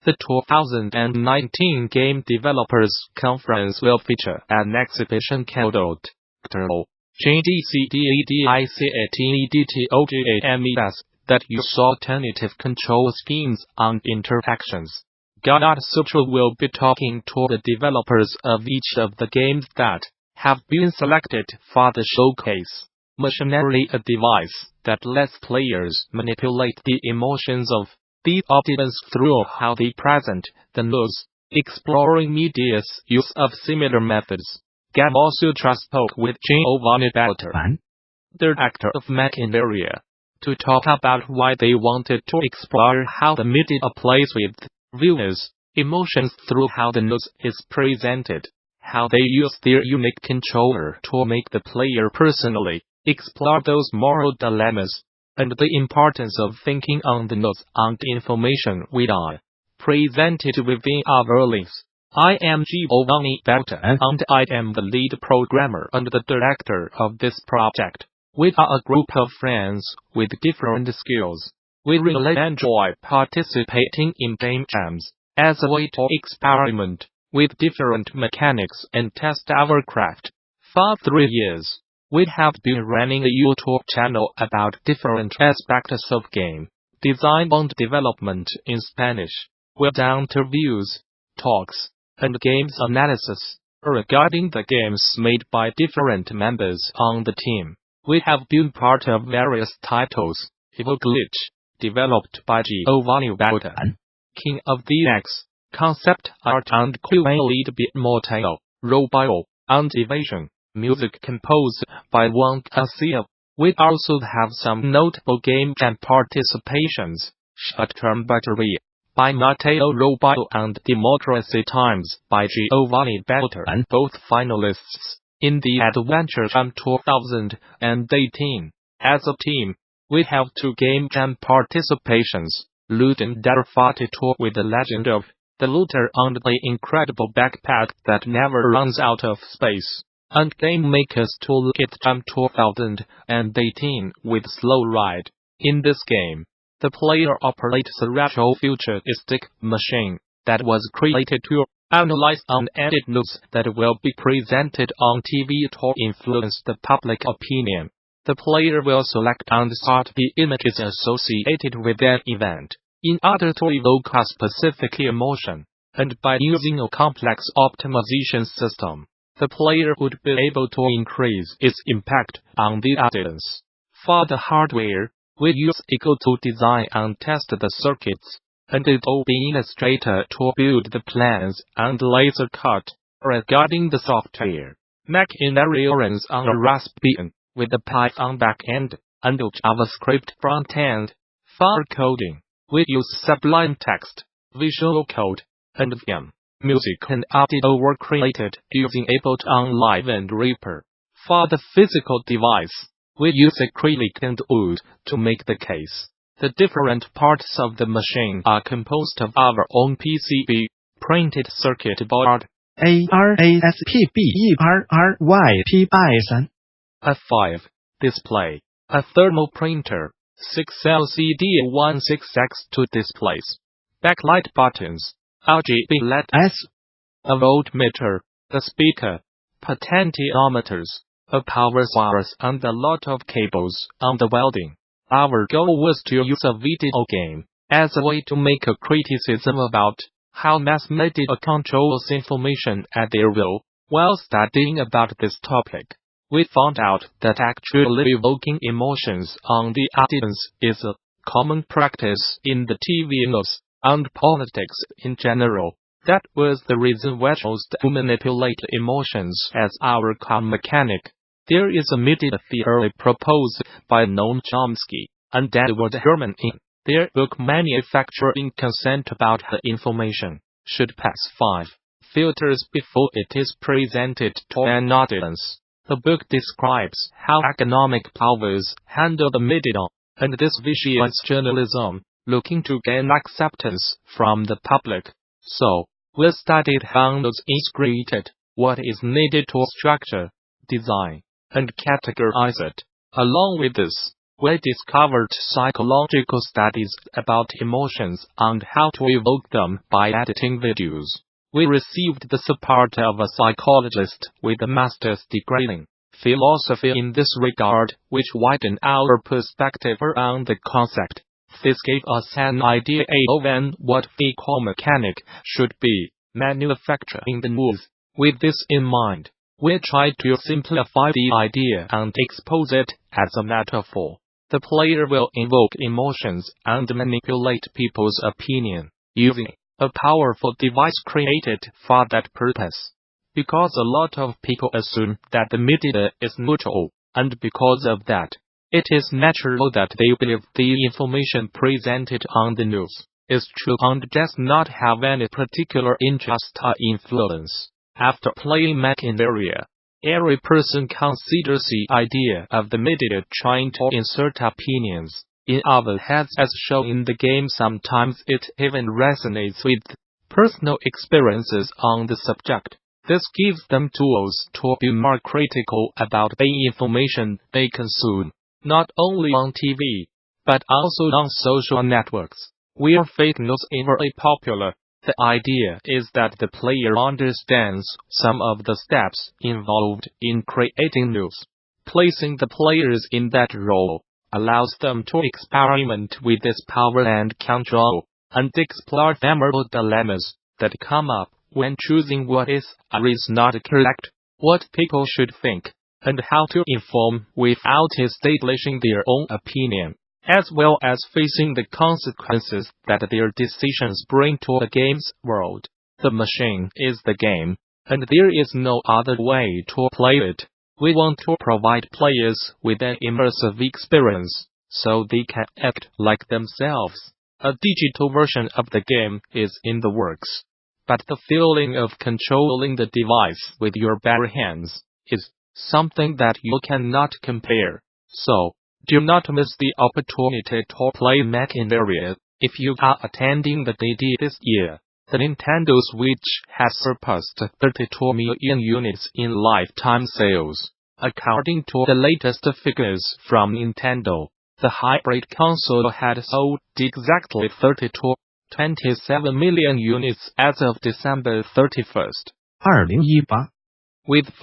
The 2019 Game Developers Conference will feature an exhibition called Alt.Ctrl.GDC that uses alternative control schemes and interactions. Gamasutra will be talking to the developers of each of the games that have been selected for the showcase. Machinaria, a device that lets players manipulate the emotions of the audience through how they present the news, exploring media's use of similar methods. Gamasutra spoke with Giovanny Beltrán, director of Machinaria, to talk about why they wanted to explore how the media plays with viewers' emotions through how the news is presented, how they use their unique controller to make the player personally explore those moral dilemmas, and the importance of thinking on the news and information we are presented within our lives. I am Giovanny Beltrán and I am the lead programmer and the director of this project. We are a group of friends with different skills. We really enjoy participating in game jams as a way to experiment with different mechanics and test our craft. For 3 years, we have been running a YouTube channel about different aspects of game design and development in Spanish. We've done interviews, talks, and games analysis regarding the games made by different members on the team. We have been part of various titles: Evoke, developed by Giovanny Beltrán, King of the X, concept art and QA lead by Mateo Robayo, and Evasion, music composed by Juan Garcia. We also have some notable game jam participations: Short-Term Battery by Mateo Robayo and Democracy Times by Giovanny Beltrán, both finalists in the Adventure Jam 2018. As a team, we have 2 game jam participations: Ludum Dare 42 with the legend of the looter and the incredible backpack that never runs out of space, and Game Maker's Toolkit Jam 2018 with Slow Ride. In this game, the player operates a retro-futuristic machine that was created to analyze and edit news that will be presented on TV to influence the public opinion. The player will select and sort the images associated with an event in order to evoke a specific emotion, and by using a complex optimization system, the player would be able to increase its impact on the audience. For the hardware, we use Echo to design and test the circuits, and Adobe Illustrator to build the plans and laser cut. Regarding the software, Machinaria runs on a Raspbian with a Python backend and a JavaScript frontend. For coding, we use Sublime Text Visual Code, and Vim. Music and audio were created using Ableton Live and Reaper. For the physical device, we use acrylic and wood to make the case. The different parts of the machine are composed of our own PCB, printed circuit board, ARASPBERRYPI3, a 5 display, a thermal printer, 6 LCD16x2 displays, backlight buttons, RGB LEDs, a voltmeter, a speaker, potentiometers, a power source and a lot of cables on the welding. Our goal was to use a video game as a way to make a criticism about how mass media controls information at their will. While studying about this topic, we found out that actually evoking emotions on the audience is a common practice in the TV news and politics in general. That was the reason we chose to manipulate emotions as our core mechanic. There is a media theory proposed by Noam Chomsky and Edward Herman in their book Manufacturing Consent about how information should pass 5 filters before it is presented to an audience. The book describes how economic powers handle the media, and this vitiates journalism, looking to gain acceptance from the public. So, we studied how news is created, what is needed to structure, design, and categorize it. Along with this, We discovered psychological studies about emotions and how to evoke them by editing videos. We received the support of a psychologist with a master's degree in philosophy in this regard, which widened our perspective around the concept. This gave us an idea of what vehicle mechanic should be manufacturing the news. With this in mind, we tried to simplify the idea and expose it as a metaphor. The player will invoke emotions and manipulate people's opinion using a powerful device created for that purpose. Because a lot of people assume that the media is neutral, and because of that, it is natural that they believe the information presented on the news is true and does not have any particular interest or influence. After playing Machinaria, every person considers the idea of the media trying to insert opinions in our heads as shown in the game. Sometimes it even resonates with personal experiences on the subject. This gives them tools to be more critical about the information they consume, not only on TV, but also on social networks, where fake news is very popular. The idea is that the player understands some of the steps involved in creating news. Placing the players in that role allows them to experiment with this power and control, and explore memorable dilemmas that come up when choosing what is or is not correct, what people should think, and how to inform without establishing their own opinion, as well as facing the consequences that their decisions bring to the game's world. The machine is the game, and there is no other way to play it. We want to provide players with an immersive experience, so they can act like themselves. A digital version of the game is in the works, but the feeling of controlling the device with your bare hands is something that you cannot compare. So, do not miss the opportunity to play Machinaria if you are attending the DD this year. The Nintendo Switch has surpassed 32 million units in lifetime sales. According to the latest figures from Nintendo, the hybrid console had sold exactly 27 million units as of December 31st. 2018 With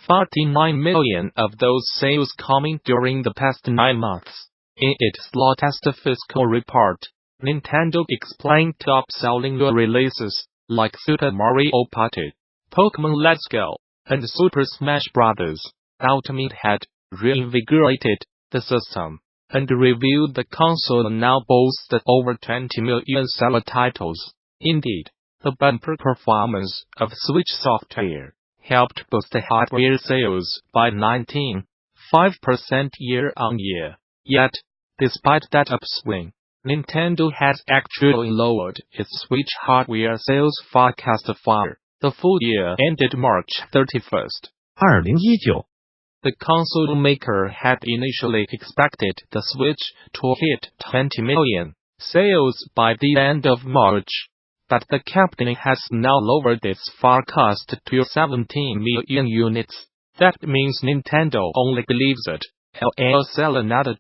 49 million of those sales coming during the past 9 months. In its latest fiscal report, Nintendo explained top-selling releases like Super Mario Party, Pokemon Let's Go, and Super Smash Bros. Ultimate had reinvigorated the system, and revealed the console now boasts over 20 million seller titles. Indeed, the bumper performance of Switch software helped boost hardware sales by 19.5% year-on-year. Yet, despite that upswing, Nintendo has actually lowered its Switch hardware sales forecast for the full year ended March 31st. 2019 The console maker had initially expected the Switch to hit 20 million sales by the end of March, but the company has now lowered its forecast to 17 million units. That means Nintendo only believes it will sell another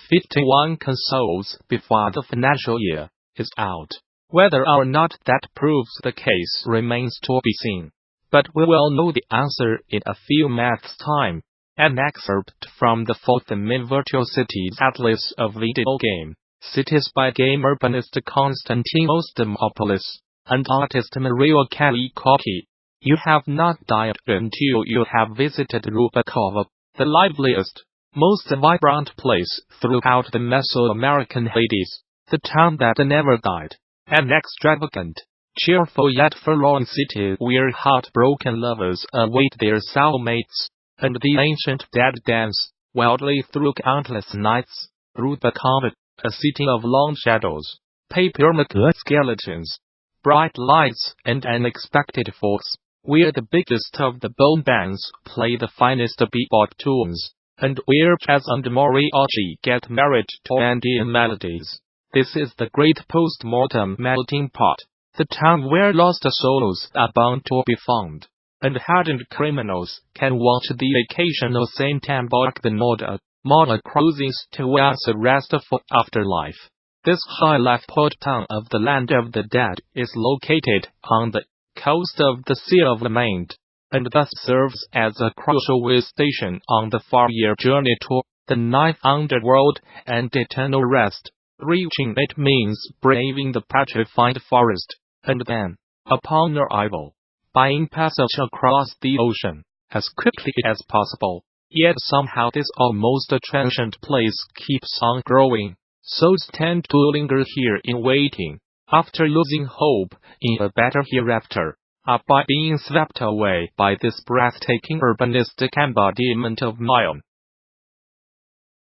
51 consoles before the financial year is out. Whether or not that proves the case remains to be seen, but we will know the answer in a few months' time. An excerpt from the fourth main Virtual Cities Atlas of Video Game Cities by game urbanist Konstantinos Dimopoulos and artist Mario Kallikaki. You have not died until you have visited Rubacava, the liveliest, most vibrant place throughout the Mesoamerican Hades, the town that never died. An extravagant, cheerful yet forlorn city where heartbroken lovers await their soulmates, and the ancient dead dance wildly through countless nights. Rubacava, a city of long shadows, papier-mâché skeletons, bright lights, and unexpected folks, where the biggest of the bone bands play the finest bebop tunes, and where jazz and mariachi get married to Andean melodies. This is the great post-mortem melting pot, the town where lost souls are bound to be found, and hardened criminals can watch the occasional Saint embark the Norda, Mala cruises towards a restful afterlife. This high life port town of the land of the dead is located on the coast of the Sea of Lament, and thus serves as a crucial way station on the 4-year journey to the ninth underworld and eternal rest. Reaching it means braving the petrified forest, and then, upon arrival, buying passage across the ocean as quickly as possible. Yet somehow this almost transient place keeps on growing. Souls tend to linger here in waiting, after losing hope in a better hereafter, or by being swept away by this breathtaking urbanistic embodiment of Mayan.